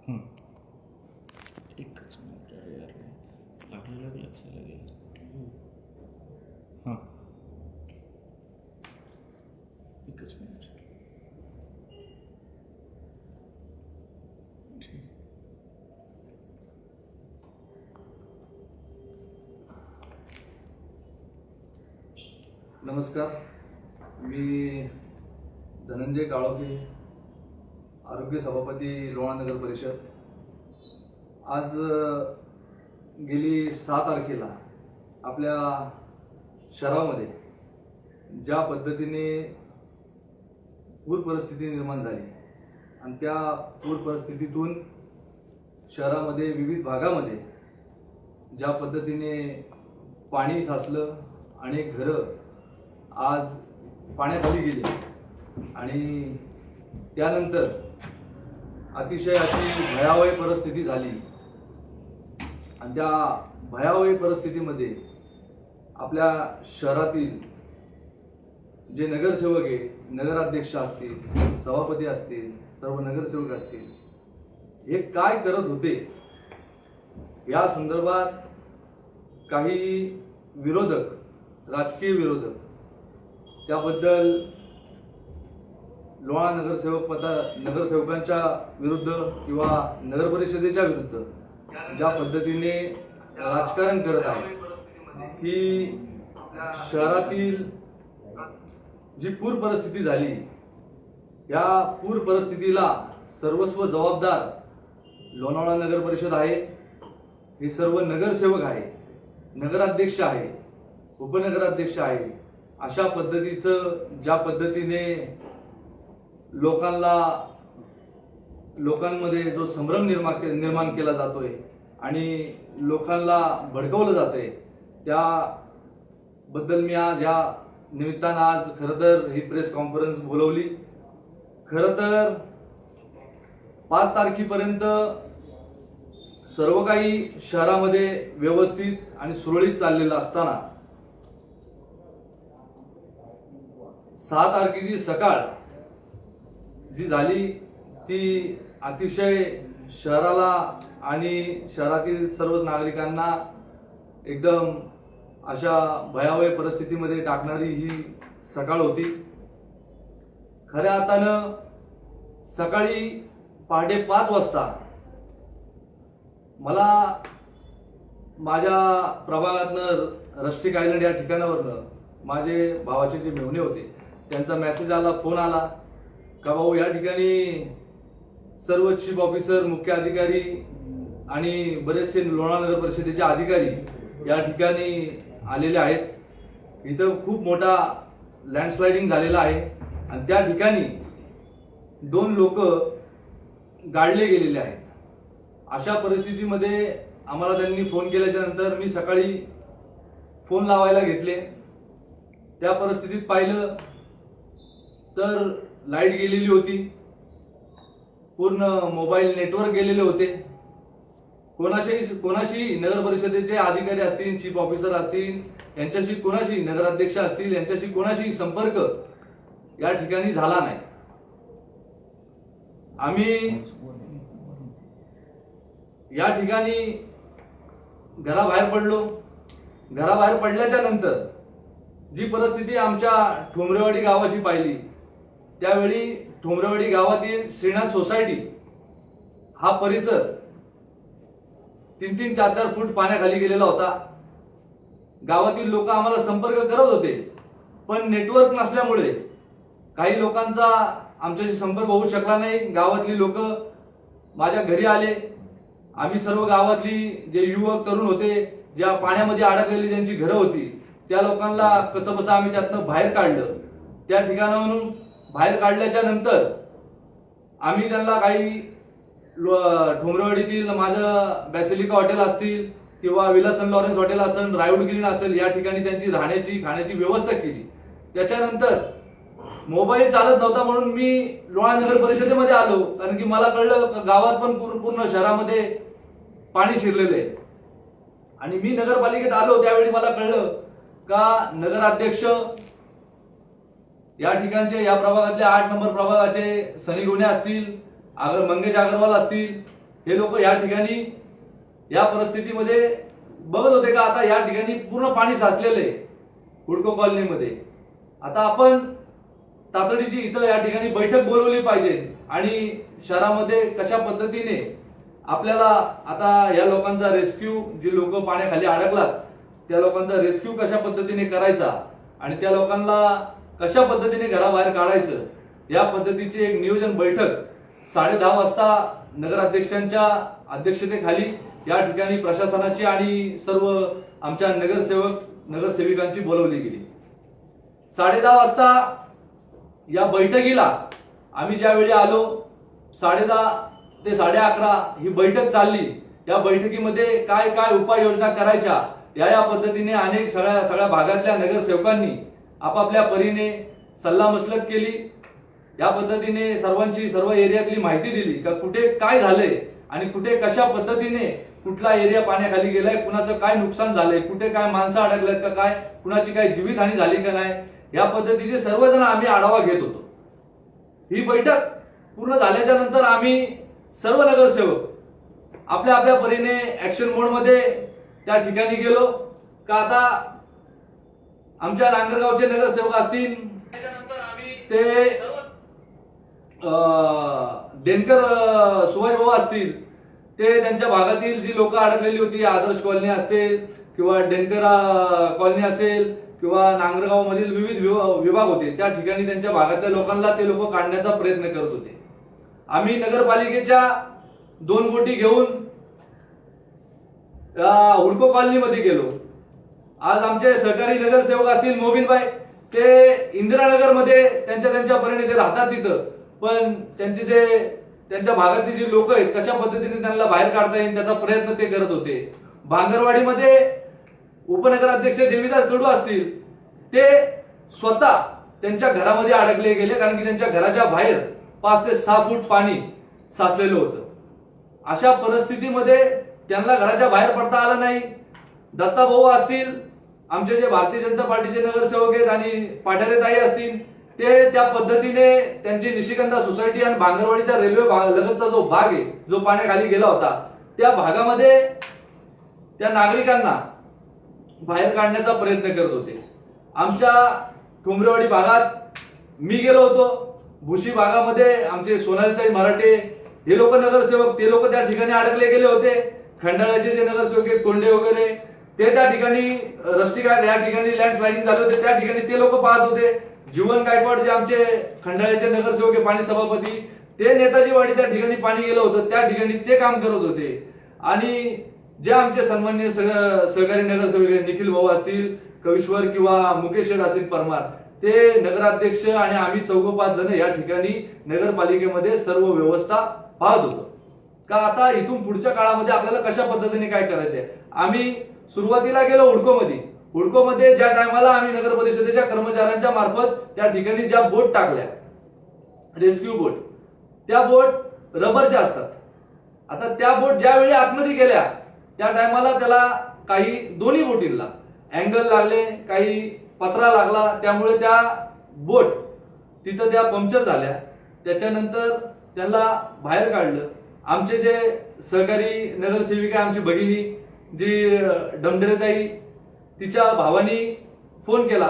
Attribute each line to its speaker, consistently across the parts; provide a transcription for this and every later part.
Speaker 1: हं. एकच मिनिट यार, लागलेलं बी लक्षात लागेल. हां, एकच मिनिट. ठीक.
Speaker 2: नमस्कार, मी धनंजय काळोखे, आरोग्य सभापती लोणार नगर परिषद. आज गेली 6 तारखेला आपल्या शहरामध्ये ज्या पद्धतीने पूर परिस्थिती निर्माण झाली आणि त्या पूर परिस्थितीतून शहरामध्ये विविध भागामध्ये ज्या पद्धतीने पाणी साचलं, अनेक घरं आज पाण्याखाली गेली आणि त्यानंतर अतिशय अशी भयावह परिस्थिती झाली. आणि त्या भयावह परिस्थितीमध्ये आपल्या शहरातील जे नगरसेवक आहे, नगराध्यक्ष असतील, सभापती असतील, सर्व नगरसेवक असतील, हे काय करत होते या संदर्भात काही विरोधक, राजकीय विरोधक त्याबद्दल लोणार नगरसेवकांच्या विरुद्ध किंवा नगर परिषदेच्या विरुद्ध ज्या पद्धतीने राजकारण करत आहे की शहरातील जी पूर परिस्थिती झाली, या पूर परिस्थितीला सर्वस्व जबाबदार लोणावळा नगर परिषद आहे. हे सर्व नगरसेवक आहे, नगराध्यक्ष आहे, उपनगराध्यक्ष आहे. अशा पद्धतीचं ज्या पद्धतीने लोकांमध्ये जो संभ्रम निर्माण केला जातोय आणि लोकांना भडकवलं जातंय, त्याबद्दल मी आज या निमित्तानं आज खरं तर ही प्रेस कॉन्फरन्स बोलवली. खरं तर 5 तारखेपर्यंत सर्व काही शहरामध्ये व्यवस्थित आणि सुरळीत चाललेलं असताना 6 तारखेची सकाळ जी झाली ती अतिशय शहराला आणि शहरातील सर्व नागरिकांना एकदम अशा भयावह परिस्थितीमध्ये टाकणारी ही सकाळ होती. खऱ्या अर्थानं सकाळी पहाटे 5 वाजता मला माझ्या प्रभागातनं रस्टिक आयलंड या ठिकाणावरनं माझे भावाचे जे मेहुणे होते त्यांचा मेसेज आला, फोन आला का भाऊ या ठिकाणी सर्व चीफ ऑफिसर, मुख्य अधिकारी आणि बरेचसे लोणार नगर परिषदेचे अधिकारी या ठिकाणी आलेले आहेत. इथं खूप मोठा लँडस्लायडिंग झालेला आहे आणि त्या ठिकाणी 2 लोक गाडले गेलेले आहेत. अशा परिस्थितीमध्ये आम्हाला त्यांनी फोन केल्याच्या नंतर मी सकाळी फोन लावायला घेतले. त्या परिस्थितीत पाहिलं तर लाईट गेलेली होती, पूर्ण मोबाईल नेटवर्क गेलेले होते. कोणाशी नगर परिषदेचे अधिकारी असतील, चीफ ऑफिसर असतील, यांच्याशी कोणाशी, नगराध्यक्ष असतील, यांच्याशी कोणाशी संपर्क या ठिकाणी झाला नाही. आम्ही या ठिकाणी घराबाहेर पडलो. घराबाहेर पडल्याच्या नंतर जी परिस्थिती आमच्या ठोंबरेवाडी गावाची पाहिली, त्यावेळी ठोंबरेवाडी गावातील श्रीनाथ सोसायटी हा परिसर 3-3, 4-4 फूट पाण्याखाली गेलेला होता. गावातील लोक आम्हाला संपर्क करत होते, पण नेटवर्क नसल्यामुळे काही लोकांचा आमच्याशी संपर्क होऊ शकला नाही. गावातली लोक माझ्या घरी आले. आम्ही सर्व गावातली जे युवक तरुण होते, ज्या पाण्यामध्ये अडकलेली ज्यांची घरं होती, त्या लोकांना कसं बसं आम्ही त्यातनं बाहेर काढलं. त्या ठिकाणावरून बाहेर काढल्याच्या नंतर आम्ही त्यांना काही ठोंबरेवाडीतील माझं बॅसिलिका हॉटेल असतील किंवा विला सन लॉरेन्स हॉटेल असेल, रायवूड ग्रीन असेल, या ठिकाणी त्यांची राहण्याची खाण्याची व्यवस्था केली. त्याच्यानंतर मोबाईल चालत नव्हता म्हणून मी लोणार नगर परिषदेमध्ये आलो, कारण की मला कळलं गावात पण पूर्ण शहरामध्ये पाणी शिरलेलं आहे. आणि मी नगरपालिकेत आलो त्यावेळी मला कळलं का नगराध्यक्ष या ठिकाणचे, या प्रभागातले 8 नंबर प्रभागाचे सनी गुन्हे असतील, मंगेश अग्रवाल असतील, हे लोक या ठिकाणी या परिस्थितीमध्ये बघत होते का आता या ठिकाणी पूर्ण पाणी साचलेलं आहे हुडको कॉलनीमध्ये. आता आपण तातडीची इथं या ठिकाणी बैठक बोलवली पाहिजे आणि शहरामध्ये कशा पद्धतीने आपल्याला आता या लोकांचा रेस्क्यू, जी लोक पाण्याखाली अडकलात त्या लोकांचा रेस्क्यू कशा पद्धतीने करायचा आणि त्या लोकांना कशा पद्धतीने घराबाहेर काढायचं या पद्धतीची एक नियोजन बैठक 10:30 वाजता नगराध्यक्षांच्या अध्यक्षतेखाली या ठिकाणी प्रशासनाची आणि सर्व आमच्या नगरसेविकांची बोलवली गेली. 10:30 वाजता या बैठकीला आम्ही ज्यावेळी आलो 10:30 ते 11:30 ही बैठक चालली. या बैठकीमध्ये काय काय उपाययोजना करायच्या या पद्धतीने अनेक सगळ्या भागातल्या नगरसेवकांनी आपापल्या परीने सल्लामसलत केली. या पद्धतीने सर्व एरियातली माहिती दिली का कुठे काय झालंय आणि कुठे कशा पद्धतीने कुठला एरिया पाण्याखाली गेलाय, कुणाचं काय नुकसान झालंय, कुठे काय माणसं अडकल्यात का काय, कुणाची काय जीवितहानी झाली का नाही, या पद्धतीचे सर्वजण आम्ही आढावा घेत होतो. ही बैठक पूर्ण झाल्याच्या नंतर आम्ही सर्व नगरसेवक आपल्या आपल्या परीने ऍक्शन मोड मध्ये त्या ठिकाणी गेलो का आता आमच्या नांगरगावचे नगरसेवक असतील ते डेनकर सुभाष भाऊ असतील ते त्यांच्या भागातील जी लोक अडकलेली होती आदर्श कॉलनी असतील किंवा डेनकर कॉलनी असेल किंवा नांगरगाव मधील विविध विभाग होते त्या ठिकाणी त्यांच्या भागातल्या लोकांना ते लोक काढण्याचा प्रयत्न करत होते. आम्ही नगरपालिकेच्या 2 बोटी घेऊन हुडको कॉलनी मध्ये गेलो. आज आमचे सहकारी नगरसेवक असतील मोबिनबाई ते इंदिरानगर मध्ये त्यांच्या परीने ते राहतात तिथं, पण त्यांच्या भागातील जी लोक आहेत कशा पद्धतीने त्यांना बाहेर काढता येईल त्याचा प्रयत्न ते करत होते. भांगरवाडीमध्ये उपनगराध्यक्ष देवीदास कडू असतील ते स्वतः त्यांच्या घरामध्ये अडकले गेले कारण की त्यांच्या घराच्या बाहेर 5 ते 6 फूट पाणी साचलेलं होतं. अशा परिस्थितीमध्ये त्यांना घराच्या बाहेर पडता आलं नाही. दत्ता भाऊ असतील आमचे जे भारतीय जनता पार्टीचे नगरसेवक आहेत आणि पाठारेताई असतील ते त्या पद्धतीने त्यांची निशिगंधा सोसायटी आणि भांगरवाडीच्या रेल्वे लगतचा जो भाग आहे जो पाण्याखाली गेला होता त्या भागामध्ये त्या नागरिकांना बाहेर काढण्याचा प्रयत्न करत होते. आमच्या ठोंबरेवाडी भागात मी गेलो होतो. भुशी भागामध्ये आमचे सोनालीताई मराठे हे लोक नगरसेवक ते लोक त्या ठिकाणी अडकले गेले होते. खंडाळ्याचे जे नगरसेवक कोंडे वगैरे ते त्या ठिकाणी या ठिकाणी लँडस्लाइडिंग झाले होते त्या ठिकाणी ते लोक पाहत होते. जीवन गायकवाड जे आमचे खंडाळ्याचे नगरसेवक पाणी सभापती ते नेताजीवाडी त्या ठिकाणी पाणी गेलं होतं त्या ठिकाणी ते काम करत होते. आणि जे आमचे सन्माननीय सहकारी नगरसेवक निखिल भाऊ असतील कविश्वर किंवा मुकेश असतील परमार ते नगराध्यक्ष आणि आम्ही 4-5 जण या ठिकाणी नगरपालिकेमध्ये सर्व व्यवस्था पाहत होतो का आता इथून पुढच्या काळामध्ये आपल्याला कशा पद्धतीने काय करायचंय. आम्ही सुरुवातीला गेलो हुडकोमध्ये ज्या टायमाला आम्ही नगर परिषदेच्या कर्मचाऱ्यांच्या मार्फत त्या ठिकाणी ज्या बोट टाकल्या रेस्क्यू बोट त्या बोट रबरच्या असतात. आता त्या बोट ज्यावेळी आतमध्ये गेल्या त्या टायमाला त्याला काही दोन्ही बोटींना अँगल लागले काही पत्रा लागला त्यामुळे त्या बोट तिथं त्या पंक्चर झाल्या. त्याच्यानंतर त्यांना बाहेर काढलं. आमचे जे सहकारी नगरसेविका आमची भगिनी जी डमडरेताई तिच्या भावानी फोन केला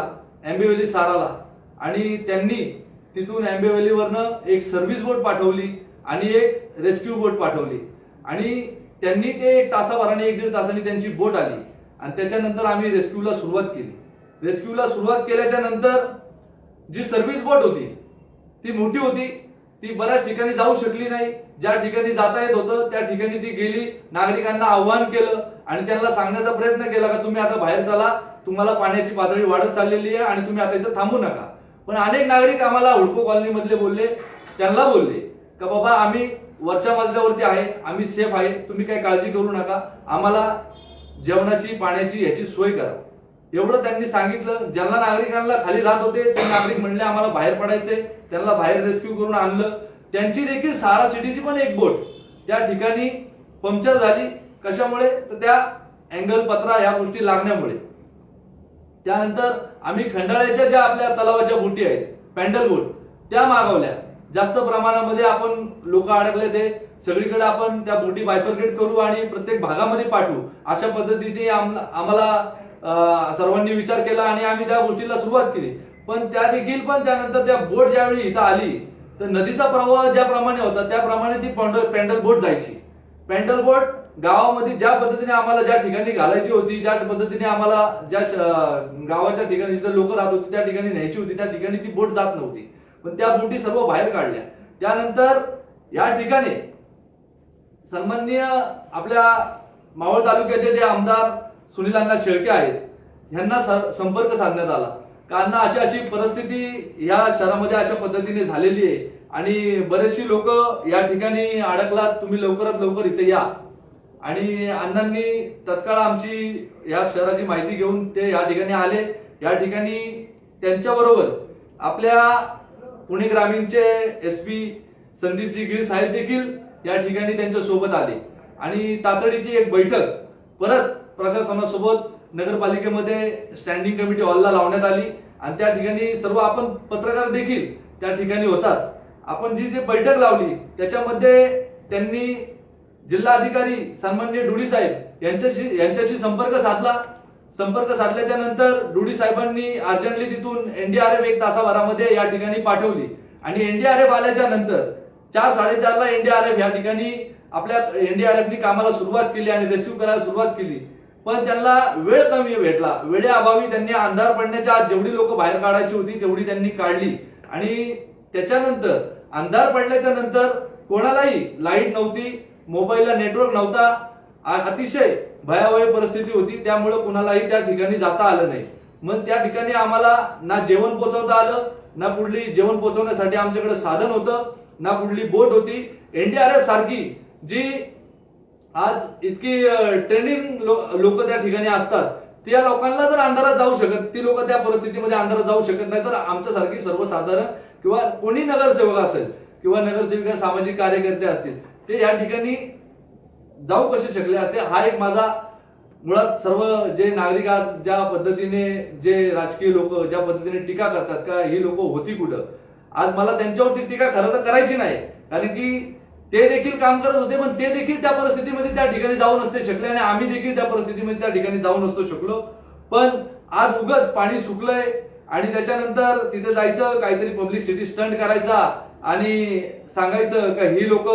Speaker 2: आंबेवली साराला आणि त्यांनी तिथून आंबेवलीवरनं एक सर्व्हिस बोट पाठवली आणि एक रेस्क्यू बोट पाठवली आणि त्यांनी ते 1 तासाभराने 1-1.5 तासांनी त्यांची बोट आली आणि त्याच्यानंतर आम्ही रेस्क्यूला सुरुवात केली. रेस्क्यूला सुरुवात केल्याच्या नंतर जी सर्व्हिस बोट होती ती मोठी होती ती बऱ्याच ठिकाणी जाऊ शकली नाही. ज्या ठिकाणी जाता येत होतं त्या ठिकाणी ती गेली. नागरिकांना आव्हान केलं आणि त्यांना सांगण्याचा प्रयत्न केला का तुम्ही आता बाहेर चला तुम्हाला पाण्याची पातळी वाढत चाललेली आहे आणि तुम्ही आता इथं थांबू नका. पण अनेक नागरिक आम्हाला हुडको कॉलनी मधले त्यांना बोलले का बाबा आम्ही वरच्या मजल्यावरती आहे आम्ही सेफ आहे तुम्ही काही काळजी करू नका आम्हाला जेवणाची पाण्याची याची सोय करा एवढं त्यांनी सांगितलं. ज्यांना नागरिकांना खाली राहत होते ते नागरिक म्हणले आम्हाला बाहेर पडायचे त्यांना बाहेर रेस्क्यू करून आणलं. त्यांची देखील सारा सिटीची पण एक बोट त्या ठिकाणी पंक्चर झाली. कशामुळे तर त्या अँगल पत्रा या गोष्टी लागण्यामुळे. त्यानंतर आम्ही खंडाळ्याच्या ज्या आपल्या तलावाच्या बोटी आहेत पॅन्डल बोट त्या मागवल्या जास्त प्रमाणामध्ये आपण लोक अडकले ते सगळीकडे आपण त्या बोटी बायफर्केट करू आणि प्रत्येक भागामध्ये पाठवू अशा पद्धतीने आम्हाला सर्वांनी विचार केला आणि आम्ही त्या गोष्टीला सुरुवात केली. पण त्या देखील त्यानंतर त्या बोट ज्यावेळी इथं आली तर नदीचा प्रवाह ज्याप्रमाणे होता त्याप्रमाणे ती पॅन्डल बोट जायची. पॅन्डल बोट गावामध्ये ज्या पद्धतीने आम्हाला ज्या ठिकाणी घालायची होती, ज्या पद्धतीने आम्हाला ज्या गावाच्या ठिकाणी जिथे लोक राहत होती त्या ठिकाणी न्यायची होती त्या ठिकाणी ती बोट जात नव्हती. पण त्या बोटी सर्व बाहेर काढल्या. त्यानंतर या ठिकाणी सन्माननीय आपल्या मावळ तालुक्याचे जे आमदार सुनील अण्णा शेळके आहेत यांना संपर्क साधण्यात आला. कारण अशी अशी परिस्थिती या शहरामध्ये अशा पद्धतीने झालेली आहे आणि बरेचशी लोक या ठिकाणी अडकलात, तुम्ही लवकरात लवकर इथे या. आणि अण्णांनी तत्काळ आमची या शहराची माहिती घेऊन ते या ठिकाणी आले. या ठिकाणी त्यांच्याबरोबर आपल्या पुणे ग्रामीणचे SP संदीपजी गिल साहेब देखील या ठिकाणी त्यांच्या सोबत आले आणि तातडीची एक बैठक परत प्रशासनासोबत नगरपालिकेमध्ये स्टँडिंग कमिटी हॉलला लावण्यात आली आणि त्या ठिकाणी सर्व आपण पत्रकार देखील त्या ठिकाणी होतात. आपण जी बैठक लावली त्याच्यामध्ये त्यांनी जिल्हाधिकारी सन्माननीय डुडी साहेब यांच्याशी संपर्क साधला. संपर्क साधल्याच्या नंतर डुडी साहेबांनी अर्जंटली तिथून NDRF 1 तासाभरामध्ये या ठिकाणी पाठवली आणि NDRF आल्याच्या नंतर 4-4:30 ला NDRF या ठिकाणी आपल्या NDRFनी कामाला सुरुवात केली आणि रेस्क्यू करायला सुरुवात केली. पण त्यांना वेळ कमी भेटला. वेळेअभावी त्यांनी अंधार पडण्याच्या आत जेवढी लोक बाहेर काढायची होती तेवढी त्यांनी काढली आणि त्याच्यानंतर अंधार पडल्याच्या नंतर कोणालाही लाईट नव्हती, मोबाईलला नेटवर्क नव्हता, अतिशय भयावह परिस्थिती होती. त्यामुळे कुणालाही त्या ठिकाणी जाता आलं नाही. मग त्या ठिकाणी आम्हाला ना जेवण पोहोचवता आलं, ना कुठली जेवण पोहोचवण्यासाठी आमच्याकडे साधन होतं, ना कुठली बोट होती. NDRF सारखी जी आज इतकी ट्रेनिंग लोक त्या ठिकाणी असतात त्या लोकांना जर अंधारात जाऊ शकत, ती लोक त्या परिस्थितीमध्ये अंधारात जाऊ शकत नाही तर आमच्यासारखी सर्वसाधारण किंवा कोणी नगरसेवक असेल किंवा नगरसेविका सामाजिक कार्यकर्ते असतील ते या ठिकाणी जाऊ कसे शकले असते. हा एक माझा मुळात सर्व जे नागरिक आज ज्या पद्धतीने जे राजकीय लोक ज्या पद्धतीने टीका करतात का ही लोक होती कुठं, आज मला त्यांच्यावरती टीका खरं तर करायची नाही. कारण की ते देखील काम करत होते पण ते देखील त्या परिस्थितीमध्ये त्या ठिकाणी जाऊ नसते शकले आणि आम्ही देखील त्या परिस्थितीमध्ये त्या ठिकाणी जाऊ नसतो शकलो. पण आज उगाच पाणी सुकलंय आणि त्याच्यानंतर तिथे जायचं, काहीतरी पब्लिसिटी स्टंट करायचा आणि सांगायचं का ही लोक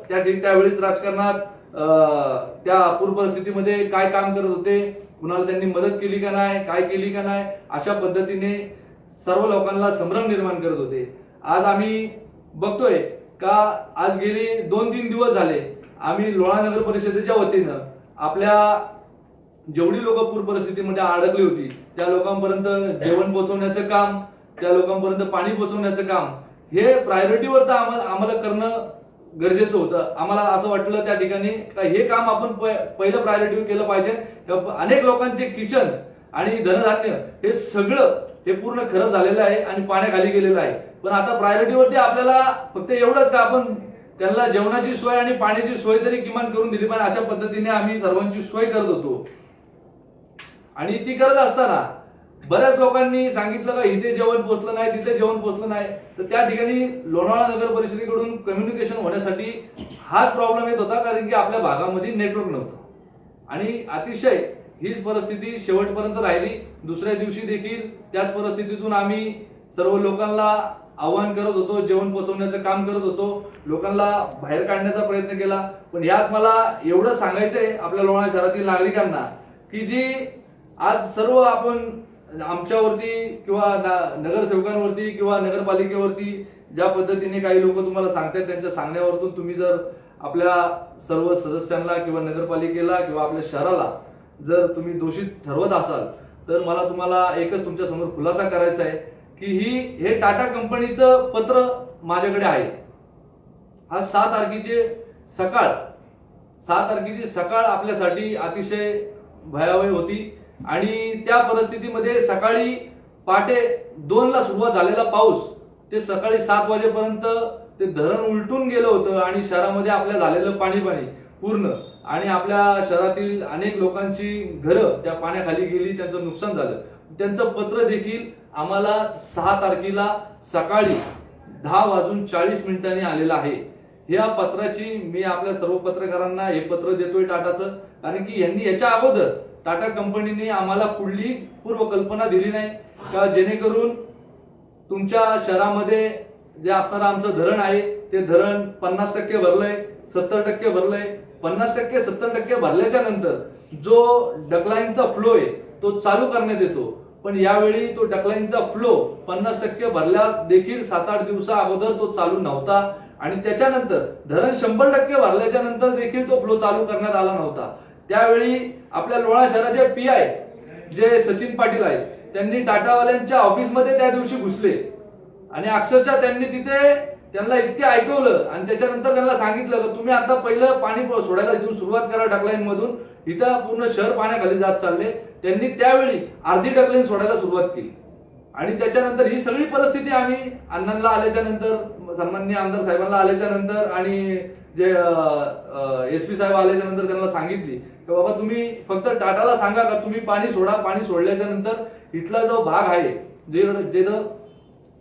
Speaker 2: त्यावेळेस राजकारणात त्या पूर परिस्थितीमध्ये काय काम करत होते, कुणाला त्यांनी मदत केली का नाही, काय केली का नाही, अशा पद्धतीने सर्व लोकांना संभ्रम निर्माण करत होते. आज आम्ही बघतोय का आज गेली 2-3 दिवस झाले आम्ही लोणा नगर परिषदेच्या वतीनं आपल्या जेवढी लोक पूर परिस्थितीमध्ये अडकली होती त्या लोकांपर्यंत जेवण पोहोचवण्याचं काम, त्या लोकांपर्यंत पाणी पोहोचवण्याचं काम हे प्रायोरिटीवर तर आम्हाला करणं गरजेचं होतं. आम्हाला असं वाटलं त्या ठिकाणी का हे काम आपण पहिलं प्रायोरिटीवर केलं पाहिजे. अनेक लोकांचे किचन्स आणि धनधान्य हे सगळं हे पूर्ण खराब झालेलं आहे आणि पाण्याखाली गेलेलं आहे. पण आता प्रायोरिटीवरती आपल्याला फक्त एवढंच का आपण त्यांना जेवणाची सोय आणि पाण्याची सोय तरी किमान करून दिली पाहिजे अशा पद्धतीने आम्ही सर्वांची सोय करत होतो. आणि ती करत असताना बऱ्याच लोकांनी सांगितलं का इथे जेवण पोहोचलं नाही, तिथे जेवण पोहोचलं नाही. तर त्या ठिकाणी लोणावळा नगर परिषदेकडून कम्युनिकेशन होण्यासाठी हाच प्रॉब्लेम येत होता कारण की आपल्या भागामध्ये नेटवर्क नव्हतं आणि अतिशय हीच परिस्थिती शेवटपर्यंत राहिली. दुसऱ्या दिवशी देखील त्याच परिस्थितीतून आम्ही सर्व लोकांना आवाहन करत होतो, जेवण पोहोचवण्याचं काम करत होतो, लोकांना बाहेर काढण्याचा प्रयत्न केला. पण यात मला एवढं सांगायचंय आपल्या लोणावळा शहरातील नागरिकांना की जी आज सर्व आपण आमच्यावरती किंवा नगरसेवकांवरती किंवा नगरपालिकेवरती ज्या पद्धतीने काही लोक तुम्हाला सांगतात त्यांच्या सांगण्यावरून तुम्ही जर आपल्या सर्व सदस्यांना किंवा नगरपालिकेला किंवा आपल्या शहराला जर तुम्ही दोषी ठरवत असाल तर मला तुम्हाला एकच तुमच्या समोर खुलासा करायचा आहे की हे टाटा कंपनीचं पत्र माझ्याकडे आहे. आज 6 तारखेची सकाळ आपल्यासाठी अतिशय भयावह होती आणि त्या परिस्थितीमध्ये सकाळी पहाटे 2 ला सुरुवात झालेला पाऊस ते सकाळी 7 वाजेपर्यंत ते धरण उलटून गेलं होतं आणि शहरामध्ये आपल्या झालेलं पाणी पूर्ण आणि आपल्या शहरातील अनेक लोकांची घरं त्या पाण्याखाली गेली, त्यांचं नुकसान झालं. त्यांचं पत्र देखील आम्हाला 6 तारखेला सकाळी 10:40 आलेला आहे. या पत्राची मी आपल्या सर्व पत्रकारांना हे पत्र देतोय टाटाचं, कारण की यांनी याच्या अगोदर टाटा कंपनीने आम्हाला कुठली पूर्वकल्पना दिली नाही का जेणेकरून तुमच्या शहरामध्ये जे असणारं आमचं धरण आहे ते धरण 50% भरलंय, 70% भरलंय. 50% 70% भरल्याच्या नंतर जो डकलाईनचा फ्लो आहे तो चालू करण्यात येतो. पण यावेळी तो डकलाईनचा फ्लो 50% भरल्या देखील 7-8 दिवसा अगोदर तो चालू नव्हता आणि त्याच्यानंतर धरण 100% भरल्याच्या नंतर देखील तो फ्लो चालू करण्यात आला नव्हता. त्यावेळी आपल्या लोणार शहराचे PI जे सचिन पाटील आहेत त्यांनी टाटावाल्यांच्या ऑफिसमध्ये त्या दिवशी घुसले आणि अक्षरशः त्यांनी तिथे त्यांना इतके ऐकवलं आणि त्याच्यानंतर त्यांना सांगितलं की तुम्ही आता पहिलं पाणी सोडायला इथून सुरुवात करा डकलाईन मधून, इथं पूर्ण शहर पाण्याखाली जात चालले. त्यांनी त्यावेळी अर्धी डकलाईन सोडायला सुरुवात केली आणि त्याच्यानंतर ही सगळी परिस्थिती आम्ही अण्णांना आल्याच्या नंतर, सन्माननीय आमदार साहेबांना आल्याच्या नंतर आणि जे SP साहेब आल्याच्या नंतर त्यांना सांगितली की बाबा तुम्ही फक्त टाटाला सांगा का तुम्ही पाणी सोडा. पाणी सोडल्याच्या नंतर इथला जो भाग आहे जिथं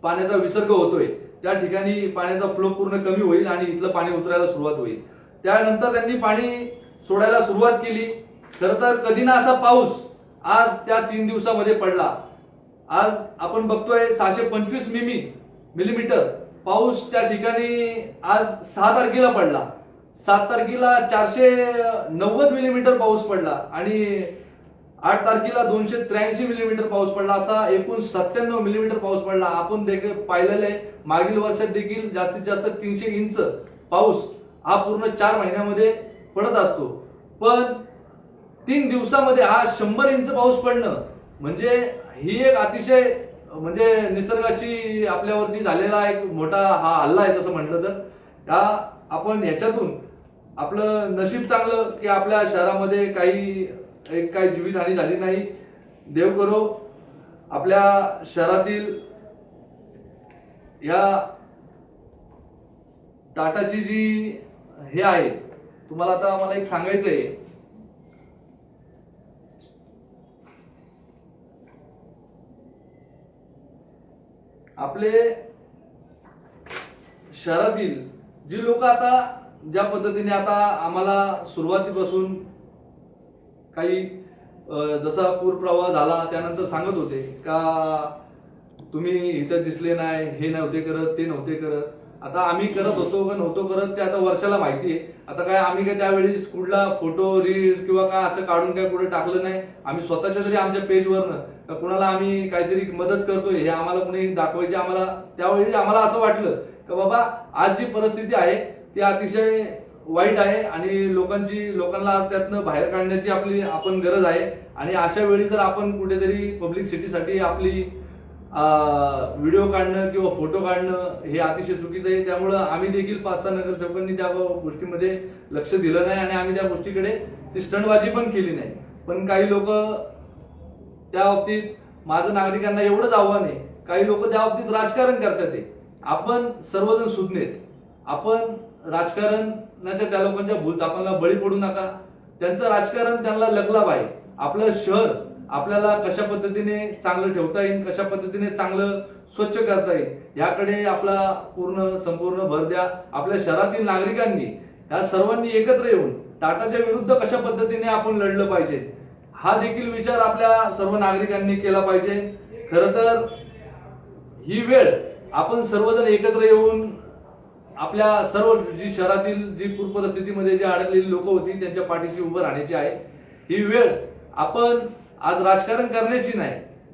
Speaker 2: पाण्याचा विसर्ग होतोय त्या ठिकाणी पाण्याचा फ्लो पूर्ण कमी होईल आणि इथलं पाणी उतरायला सुरुवात होईल. त्यानंतर त्यांनी पाणी सोडायला सुरुवात केली. खरं तर कधी ना असा पाऊस आज त्या 3 दिवसामध्ये पडला. आज आपण बघतोय 625 मिलीमीटर पाऊस त्या ठिकाणी आज 6 तारखेला पडला. 7 तारखेला 490 मिलीमीटर पाऊस पडला आणि 8 तारखेला 283 मिलीमीटर पाऊस पडला. असा एकूण 97 मिलीमीटर पाऊस पडला. आपण देखील पाहिलेलं आहे मागील वर्षात देखील जास्तीत जास्त 300 इंच पाऊस हा पूर्ण 4 महिन्यामध्ये पडत असतो. पण 3 दिवसामध्ये हा 100 इंच पाऊस पडणं म्हणजे ही एक अतिशय म्हणजे निसर्गाची आपल्यावरती झालेला एक मोठा हा हल्ला आहे तसं म्हटलं तर. आपण याच्यातून आपलं नशीब चांगलं की आपल्या शहरामध्ये काही जीवितहानी झाली नाही. देव करो आपल्या शहरातील या टाटाची जी हे आहे, तुम्हाला आता मला एक सांगायचं आहे. आपले शहरातील जी लोक आता ज्या पद्धतीने आता आम्हाला सुरुवातीपासून काही जसा पूर प्रवाह झाला त्यानंतर सांगत होते का तुम्ही इथं दिसले नाही, हे नव्हते करत, ते नव्हते करत. आता आम्ही करत होतो का नव्हतो करत ते आता वर्षाला माहिती आहे. आता काय आम्ही काय त्यावेळी कुठला फोटो रील्स किंवा काय असं काढून काय कुठे टाकलं नाही. आम्ही स्वतःच्या तरी आमच्या पेजवरनं कुणाला आम्ही काहीतरी मदत करतोय हे आम्हाला कुणी दाखवायचे. आम्हाला त्यावेळी आम्हाला असं वाटलं की बाबा आज जी परिस्थिती आहे ती अतिशय वाईट आहे आणि लोकांना आज त्यातनं बाहेर काढण्याची आपण गरज आहे. आणि अशा वेळी जर आपण कुठेतरी पब्लिसिटीसाठी आपली व्हिडिओ काढणं किंवा फोटो काढणं हे अतिशय चुकीचं आहे. त्यामुळं आम्ही देखील 5-6 नगरसेवकांनी त्या गोष्टीमध्ये लक्ष दिलं नाही आणि आम्ही त्या गोष्टीकडे ती स्टंटबाजी पण केली नाही. पण काही लोक त्या बाबतीत माझं नागरिकांना एवढंच आव्हान आहे, काही लोक त्या बाबतीत राजकारण करतात. आपण सर्वजण सुज्ञेत, आपण राजकारणाच्या त्या लोकांच्या भूलथापांना बळी पडू नका. त्यांचं राजकारण त्यांना लकलाभ आहे. आपलं शहर आपल्याला कशा पद्धतीने चांगलं ठेवता येईल, कशा पद्धतीने चांगलं स्वच्छ करता येईल याकडे आपला संपूर्ण भर द्या. आपल्या शहरातील नागरिकांनी या सर्वांनी एकत्र येऊन टाटाच्या विरुद्ध कशा पद्धतीने आपण लढलं पाहिजे हा देखील विचार आपल्या सर्व नागरिकांनी केला पाहिजे. खरं तर ही वेळ आपण सर्वजण एकत्र येऊन आपल्या सर्व जी शहरातील जी पूर परिस्थितीमध्ये जी अडकलेली लोक होती त्यांच्या पाठीशी उभं राहण्याची आहे. ही वेळ आपण आज राजकारण करण्याची नाही.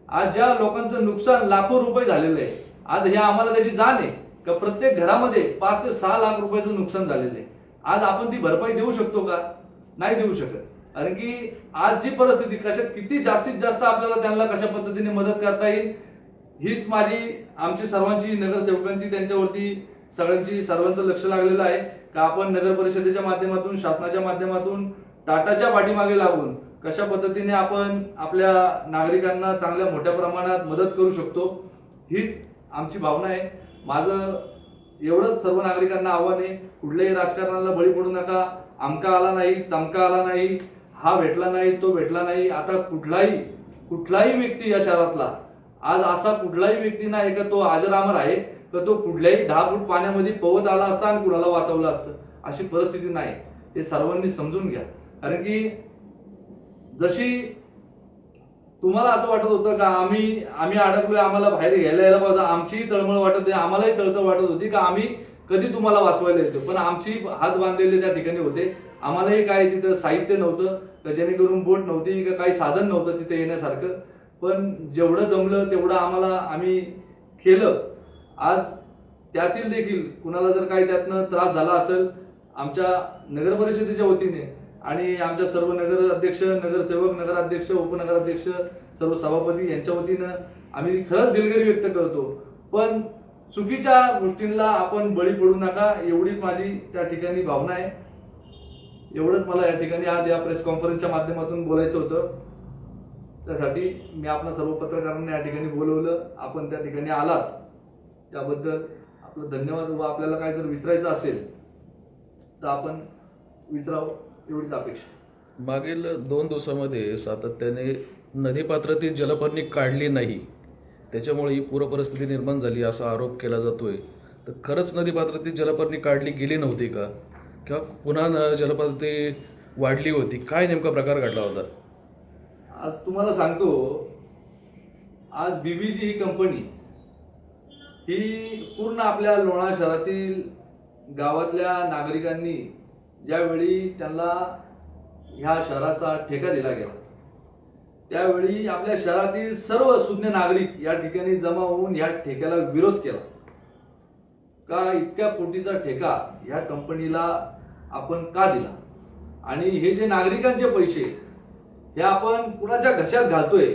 Speaker 2: आज ज्या लोकांचं नुकसान लाखो रुपये झालेलं आहे, आज हे आम्हाला त्याची जाण आहे का प्रत्येक घरामध्ये 5 ते 6 लाख रुपयाचं नुकसान झालेलं आहे. आज आपण ती भरपाई देऊ शकतो का? नाही देऊ शकत. कारण की आज जी परिस्थिती किती जास्तीत जास्त आपल्याला त्यांना कशा पद्धतीने मदत करता येईल हीच आमची सर्वांची नगरसेवकांची त्यांच्यावरती सर्वांचं लक्ष लागलेलं आहे का आपण नगर परिषदेच्या माध्यमातून शासनाच्या माध्यमातून टाटाच्या पाठीमागे लागून कशा पद्धतीने आपण आपल्या नागरिकांना चांगल्या मोठ्या प्रमाणात मदत करू शकतो हीच आमची भावना आहे. माझं एवढंच सर्व नागरिकांना आव्हान आहे, कुठल्याही राजकारणाला बळी पडू नका. आमका आला नाही, तमका आला नाही, हा भेटला नाही, तो भेटला नाही. आता कुठलाही व्यक्ती या शहरातला आज असा कुठलाही व्यक्ती नाही का तो अजरामर आहे तर तो कुठल्याही 10 फूट पाण्यामध्ये पोहत आला असता आणि कुणाला वाचवलं असतं. अशी परिस्थिती नाही. हे सर्वांनी समजून घ्या. कारण की जशी तुम्हाला असं वाटत होतं का आम्ही अडकलोय, आम्हाला बाहेर घ्यायला यायला पाहिजे, आमचीही तळमळ वाटत होती, आम्हालाही तळतळ वाटत होती का आम्ही कधी तुम्हाला वाचवायला येतो. पण आमची हात बांधलेले त्या ठिकाणी होते. आम्हालाही काय तिथं साहित्य नव्हतं का जेणेकरून बोट नव्हती का काही साधन नव्हतं तिथे येण्यासारखं. पण जेवढं जमलं तेवढं आम्ही केलं. आज त्यातील देखील कुणाला जर काही त्यातनं त्रास झाला असेल आमच्या नगर परिषदेच्या वतीने आणि आमच्या सर्व नगराध्यक्ष, नगरसेवक, नगराध्यक्ष, उपनगराध्यक्ष, सर्व सभापती यांच्या वतीनं आम्ही खरंच दिलगिरी व्यक्त करतो. पण चुकीच्या गोष्टींना आपण बळी पडू नका, एवढीच माझी त्या ठिकाणी भावना आहे. एवढंच मला या ठिकाणी आज या प्रेस कॉन्फरन्सच्या माध्यमातून बोलायचं होतं. त्यासाठी मी आपल्या सर्व पत्रकारांना या ठिकाणी बोलवलं. आपण त्या ठिकाणी आलात त्याबद्दल आपलं धन्यवाद. व आपल्याला काय जर विचारायचं असेल तर आपण विचारावं एवढीच अपेक्षा.
Speaker 3: मागील 2 दिवसामध्ये सातत्याने नदीपात्रातील जलपर्णी काढली नाही, त्याच्यामुळे ही पूर परिस्थिती निर्माण झाली असा आरोप केला जातोय. तर खरंच नदीपात्रातील जलपर्णी काढली गेली नव्हती का, किंवा पुन्हा जलपातळी वाढली होती? काय नेमका प्रकार घडला होता?
Speaker 2: आज तुम्हाला सांगतो, आज बीबीजी ही कंपनी ही पूर्ण आपल्या लोणार शहरातील गावातल्या नागरिकांनी ज्यावेळी त्यांना ह्या शहराचा ठेका दिला गेला त्यावेळी आपल्या शहरातील सर्व सुज्ञ नागरिक या ठिकाणी जमा होऊन या ठेक्याला विरोध केला. का इतक्या कोटीचा ठेका ह्या कंपनीला आपण का दिला, आणि हे जे नागरिकांचे पैसे हे आपण कुणाच्या घशात घालतोय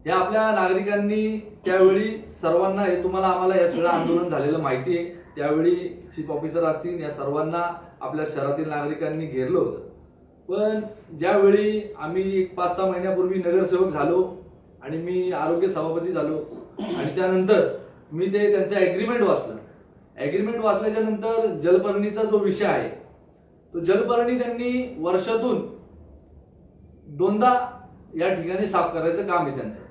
Speaker 2: हे आपल्या नागरिकांनी त्यावेळी सर्वांना, हे तुम्हाला आम्हाला या सगळं आंदोलन झालेलं माहिती आहे. त्यावेळी चीफ ऑफिसर असतील या सर्वांना आपल्या शहरातील नागरिकांनी घेरलं होतं. पण ज्यावेळी आम्ही 5-6 महिन्यापूर्वी नगरसेवक झालो आणि मी आरोग्य सभापती झालो आणि त्यानंतर मी त्यांचं ऍग्रीमेंट वाचलं. ऍग्रीमेंट वाचल्याच्या नंतर जलपर्णीचा जो विषय आहे तो जलपर्णी त्यांनी वर्षातून 2दा या ठिकाणी साफ करायचं काम आहे त्यांचं,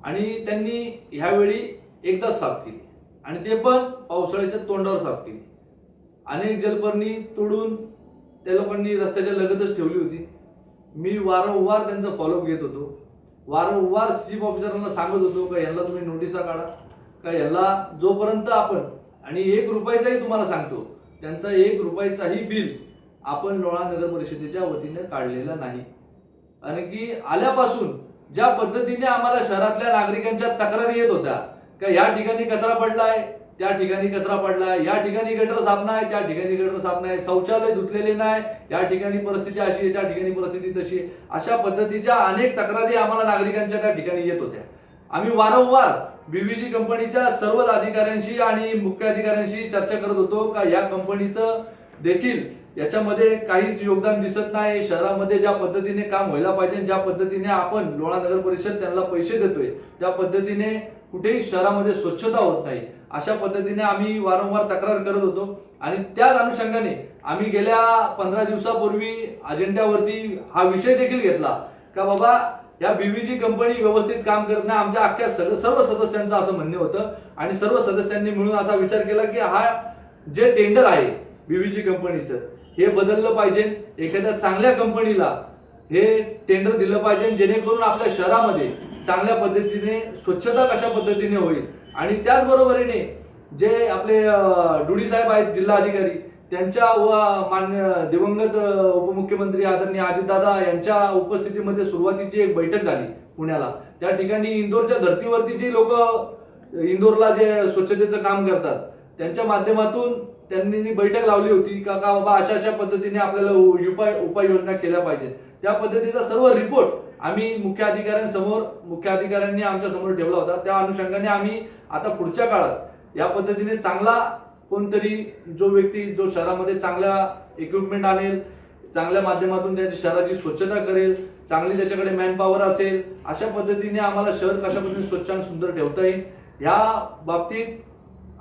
Speaker 2: आणि त्यांनी ह्यावेळी एकदाच साफ केली आणि ते पण पावसाळ्याच्या तोंडावर साफ केली. अनेक जलपर्णी तोडून त्या लोकांनी रस्त्याच्या लगतच ठेवली होती. मी वारंवार त्यांचा फॉलोअप घेत होतो. वारंवार चीफ ऑफिसरांना सांगत होतो का यांना तुम्ही नोटिसा काढा, का यांना जोपर्यंत आपण, आणि 1 रुपयाचाही तुम्हाला सांगतो, त्यांचा 1 रुपयाचाही बिल आपण लोणार नगर परिषदेच्या वतीने काढलेला नाही. कारण की आल्यापासून ज्या पद्धतीने आम्हाला शहरातल्या नागरिकांच्या तक्रारी येत होत्या का या ठिकाणी कचरा पडलाय, त्या ठिकाणी कचरा पडलाय, या ठिकाणी गटर साफ नाही, त्या ठिकाणी गटर साफ नाही, शौचालय धुतलेले नाही, या ठिकाणी परिस्थिती अशी आहे, त्या ठिकाणी परिस्थिती तशी आहे, अशा पद्धतीच्या अनेक तक्रारी आम्हाला नागरिकांच्या त्या ठिकाणी येत होत्या. आम्ही वारंवार बीबीजी कंपनीच्या सर्व अधिकाऱ्यांशी आणि मुख्य अधिकाऱ्यांशी चर्चा करत होतो का या कंपनीचं देखील याच्यामध्ये काहीच योगदान दिसत नाही. शहरामध्ये ज्या पद्धतीने काम व्हायला पाहिजे, ज्या पद्धतीने आपण लोणार नगर परिषद त्यांना पैसे देतोय, त्या पद्धतीने कुठेही शहरामध्ये स्वच्छता होत नाही. अशा पद्धतीने आम्ही वारंवार तक्रार करत होतो आणि त्याच अनुषंगाने आम्ही गेल्या 15 दिवसापूर्वी अजेंड्यावरती हा विषय देखील घेतला का बाबा या बीबीजी कंपनी व्यवस्थित काम करत नाही. आमच्या अख्ख्या सर्व सदस्यांचं असं म्हणणं होतं आणि सर्व सदस्यांनी मिळून असा विचार केला की हा जे टेंडर आहे बीबीजी कंपनीचं हे बदललं पाहिजे. एखाद्या चांगल्या कंपनीला हे टेंडर दिलं पाहिजे जेणेकरून आपल्या शहरामध्ये चांगल्या पद्धतीने स्वच्छता कशा पद्धतीने होईल. आणि त्याचबरोबरीने जे आपले डुडी साहेब आहेत जिल्हा अधिकारी, त्यांच्या व मान्य दिवंगत उपमुख्यमंत्री आदरणीय अजितदादा यांच्या उपस्थितीमध्ये सुरुवातीची एक बैठक झाली पुण्याला. त्या ठिकाणी इंदोरच्या धर्तीवरती जे लोक इंदोरला जे स्वच्छतेचं काम करतात त्यांच्या माध्यमातून त्यांनी बैठक लावली होती का बाबा अशा पद्धतीने आपल्याला उपाययोजना केल्या पाहिजेत. त्या पद्धतीचा सर्व रिपोर्ट आम्ही मुख्य अधिकाऱ्यांनी आमच्या समोर ठेवला होता. त्या अनुषंगाने आम्ही आता पुढच्या काळात या पद्धतीने चांगला कोणतरी जो व्यक्ती जो शहरामध्ये चांगल्या इक्विपमेंट आणेल, चांगल्या माध्यमातून त्याची शहराची स्वच्छता करेल, चांगली त्याच्याकडे मॅन पॉवर असेल, अशा पद्धतीने आम्हाला शहर कशा पद्धतीने स्वच्छ आणि सुंदर ठेवता येईल या बाबतीत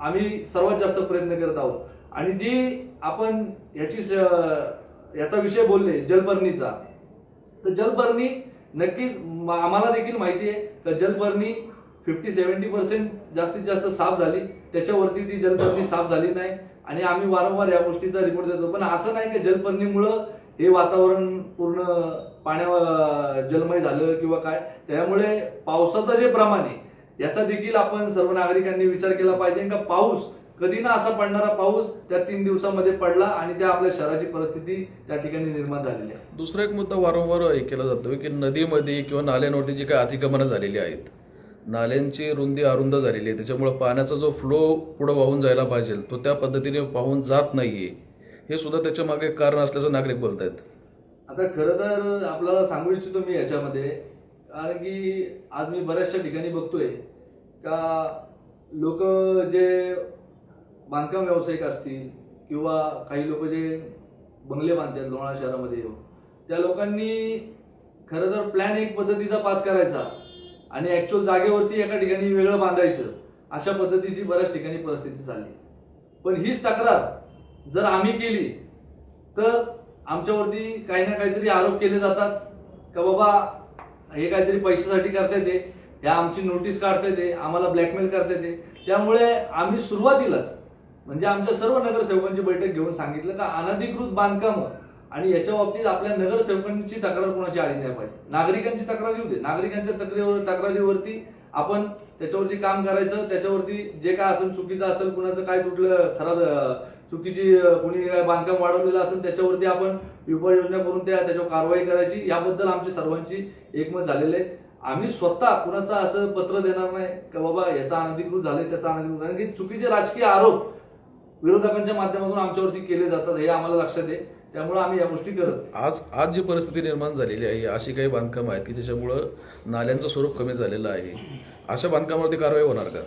Speaker 2: आम्ही सर्वात जास्त प्रयत्न करत आहोत. आणि जी आपण याचा विषय बोलले जलपर्णीचा, तर जलपर्णी नक्कीच आम्हाला देखील माहिती आहे तर जलपर्णी 50-70% जास्तीत जास्त साफ झाली, त्याच्यावरती ती जलपर्णी साफ झाली नाही. आणि आम्ही वारंवार या गोष्टीचा रिपोर्ट देतो. पण असं नाही की जलपर्णीमुळं हे वातावरण पूर्ण जलमय झालं किंवा काय. त्यामुळे पावसाचं जे प्रमाण आहे याचा देखील आपण सर्व नागरिकांनी विचार केला पाहिजे का पाऊस कधी ना असा पडणारा पाऊस त्या 3 दिवसामध्ये पडला आणि त्या आपल्या शहराची परिस्थिती त्या ठिकाणी निर्माण झालेली आहे.
Speaker 3: दुसरा एक मुद्दा वारंवार हे केला जातो की नदीमध्ये किंवा नाल्यांवरती जी काही अतिक्रमणं झालेली आहेत, नाल्यांची रुंदी अरुंद झालेली आहे, त्याच्यामुळे पाण्याचा जो फ्लो पुढे वाहून जायला पाहिजे तो त्या पद्धतीने वाहून जात नाहीये. हे सुद्धा त्याच्या मागे एक कारण असल्याचं नागरिक बोलतायत.
Speaker 2: आता खरं तर आपल्याला सांगू इच्छितो मी याच्यामध्ये, कारण की आज मी बऱ्याचशा ठिकाणी बघतोय का लोक जे बांधकाम व्यावसायिक असतील किंवा काही लोक जे बंगले बांधतात लोणावळा शहरामध्ये येऊन, त्या लोकांनी खरं तर प्लॅन एक पद्धतीचा पास करायचा आणि ऍक्च्युअल जागेवरती एका ठिकाणी वेगळं बांधायचं, अशा पद्धतीची बऱ्याच ठिकाणी परिस्थिती चालली. पण हीच तक्रार जर आम्ही केली तर आमच्यावरती काही ना काहीतरी आरोप केले जातात का बाबा हे काहीतरी पैशासाठी करताय ते, ह्या आमची नोटीस काढताय ते, आम्हाला ब्लॅकमेल करताय ते. त्यामुळे आम्ही सुरुवातीलाच म्हणजे आमच्या सर्व नगरसेवकांची बैठक घेऊन सांगितलं का अनधिकृत बांधकाम आणि याच्या बाबतीत आपल्या नगरसेवकांची तक्रार कोणाची आली नाही पाहिजे. नागरिकांची तक्रार येऊ दे, नागरिकांच्या तक्रारीवरती आपण त्याच्यावरती काम करायचं. त्याच्यावरती जे काय असेल चुकीचं असेल, कुणाचं काय तुटलं खराब चुकीची कोणी काय बांधकाम वाढवलेलं असेल त्याच्यावरती आपण उपाययोजना करून त्याच्यावर कारवाई करायची. याबद्दल आमची सर्वांची एकमत झालेलं आहे. आम्ही स्वतः कुणाचं असं पत्र देणार नाही का बाबा याचा अनधिकृत झालंय त्याचा अनधिकृत, कारण की चुकीचे राजकीय आरोप विरोधकांच्या माध्यमातून आमच्यावरती केले जातात हे आम्हाला लक्षात आहे. त्यामुळे आम्ही या गोष्टी करत
Speaker 3: आज जी परिस्थिती निर्माण झालेली आहे अशी काही बांधकामं आहेत की ज्याच्यामुळं नाल्यांचं स्वरूप कमी झालेलं आहे. अशा बांधकामावरती कारवाई होणार का?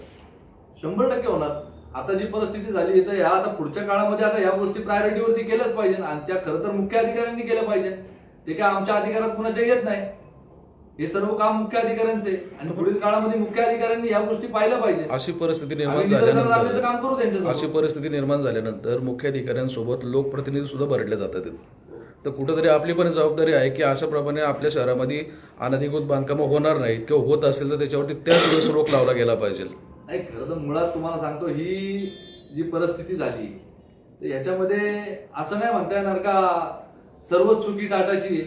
Speaker 2: 100% होणार. आता जी परिस्थिती झाली तर या आता पुढच्या काळामध्ये आता या गोष्टी प्रायोरिटीवरती केल्याच पाहिजे आणि त्या खरं तर मुख्य अधिकाऱ्यांनी केल्या पाहिजे. ते काय आमच्या अधिकारात कुणाच्या येत नाही, हे सर्व काम मुख्य अधिकाऱ्यांचे आणि पुढील काळामध्ये मुख्य अधिकाऱ्यांनी या गोष्टी पाहिल्या पाहिजे.
Speaker 3: अशी परिस्थिती
Speaker 2: आम्ही
Speaker 3: निर्माण
Speaker 2: निदर्शनास आणण्याचं
Speaker 3: झाल्यानंतर
Speaker 2: काम करू त्यांच्यासोबत.
Speaker 3: अशी परिस्थिती निर्माण झाल्यानंतर मुख्य अधिकाऱ्यांसोबत लोकप्रतिनिधी सुद्धा भरडले जातात. तर कुठेतरी आपली पण जबाबदारी आहे की अशा प्रमाणे आपल्या शहरामध्ये अनधिकृत बांधकामं होणार नाहीत किंवा होत असेल तर त्याच्यावरती त्याच वेळेस रोख लावला गेला पाहिजे.
Speaker 2: नाही खरं तर मुळात तुम्हाला सांगतो ही जी परिस्थिती झाली तर याच्यामध्ये असं नाही म्हणता येणार का सर्व चुकी टाटाची.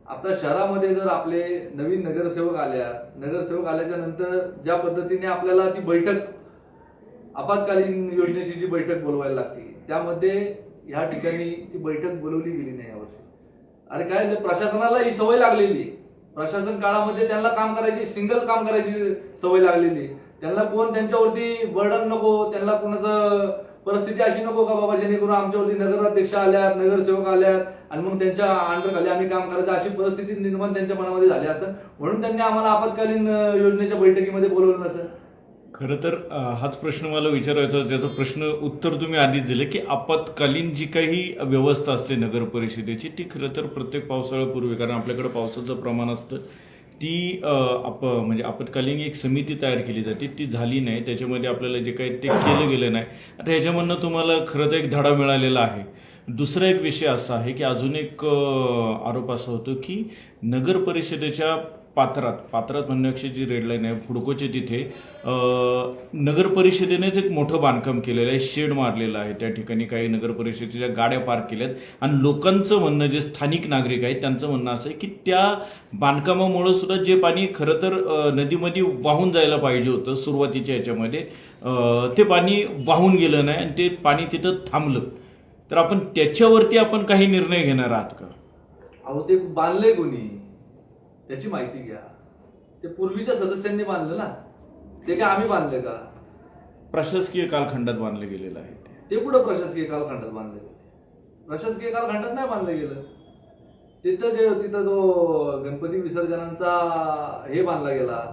Speaker 2: आपल्या शहरामध्ये जर आपले नवीन नगरसेवक आल्याच्या नंतर ज्या पद्धतीने आपल्याला ती बैठक आपत्कालीन योजनेची जी बैठक बोलवायला लागते त्यामध्ये ह्या ठिकाणी ती बैठक बोलवली गेली नाही यावर्षी. अरे काय प्रशासनाला ही सवय लागलेली, प्रशासन काळामध्ये त्यांना काम करायची सिंगल काम करायची सवय लागलेली. त्यांना कोण त्यांच्यावरती बर्डन नको, त्यांना कोणाचं परिस्थिती अशी नको का बाबा जेणेकरून आमच्यावरती नगराध्यक्ष आल्यात नगरसेवक आल्यात आणि मग त्यांच्या अंडरखाली आम्ही काम करायचं अशी परिस्थिती निर्माण त्यांच्या मनामध्ये झाली असं म्हणून त्यांनी आम्हाला आपत्कालीन योजनेच्या बैठकीमध्ये बोलवलं नसेल.
Speaker 1: खरं तर हाच प्रश्न मला विचारायचा, ज्याचं प्रश्न उत्तर तुम्ही आधीच दिलं की आपत्कालीन जी काही व्यवस्था असते नगर परिषदेची ती खरं तर प्रत्येक पावसाळ्यापूर्वी, कारण आपल्याकडे पावसाचं प्रमाण असतं, ती म्हणजे आपत्कालीन एक समिती तयार केली जाते, ती झाली नाही. त्याच्यामध्ये आपल्याला जे काही ते केलं गेलं नाही. आता ह्याच्यामधनं तुम्हाला खरं तर एक धडा मिळालेला आहे. दुसरा एक विषय असा आहे की अजून एक आरोप असा होतो की नगर परिषदेच्या पात्रात म्हणण्यापेक्षा जी रेड लाईन आहे फुडकोच्या तिथे नगर परिषदेनेच एक मोठं बांधकाम केलेलं आहे, शेड मारलेलं आहे. त्या ठिकाणी काही नगर परिषदेच्या गाड्या पार्क केल्यात आणि लोकांचं म्हणणं, जे स्थानिक नागरिक आहेत त्यांचं म्हणणं असं आहे की त्या बांधकामामुळे सुद्धा जे पाणी खरं तर नदीमध्ये वाहून जायला पाहिजे होतं सुरुवातीच्या ह्याच्यामध्ये ते पाणी वाहून गेलं नाही आणि ते पाणी तिथं थांबलं. तर आपण त्याच्यावरती आपण काही निर्णय घेणार आहात का?
Speaker 2: अहो ते बांधलंय कोणी त्याची माहिती घ्या. ते पूर्वीच्या सदस्यांनी बांधलं ना, ते काय आम्ही बांधलं का?
Speaker 1: प्रशासकीय कालखंडात बांधलं गेलेलं आहे
Speaker 2: ते कुठं प्रशासकीय कालखंडात बांधलं गेलं? प्रशासकीय कालखंडात नाही बांधलं गेलं. तिथं जो गणपती विसर्जनाचा हे बांधला गेला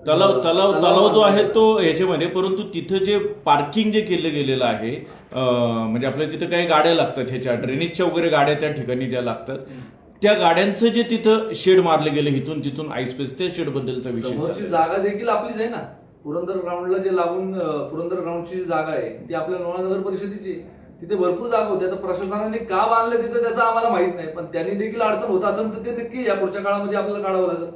Speaker 1: तलाव जो आहे तो ह्याच्यामध्ये, परंतु तिथं जे पार्किंग जे केलं गेलेलं आहे म्हणजे आपल्या तिथं काही गाड्या लागतात, ह्याच्या ड्रेनेजच्या वगैरे गाड्या त्या ठिकाणी ज्या लागतात त्या गाड्यांचं जे तिथं शेड मारलं गेलं इथून तिथून आईस्पेस, त्या शेड बद्दलचा विषय.
Speaker 2: समोरची जागा देखील आपलीच आहे ना, पुरंदर ग्राउंडला जे लागून पुरंदर ग्राउंडची जी जागा आहे ती आपल्या लोणा नगर परिषदेची. तिथे भरपूर जागा होत्या. तर प्रशासनाने का बांधलं तिथं त्याचं आम्हाला माहित नाही, पण त्यांनी देखील अडचण होत असेल तर ते नक्की या पुढच्या काळामध्ये आपल्याला काढावं लागेल.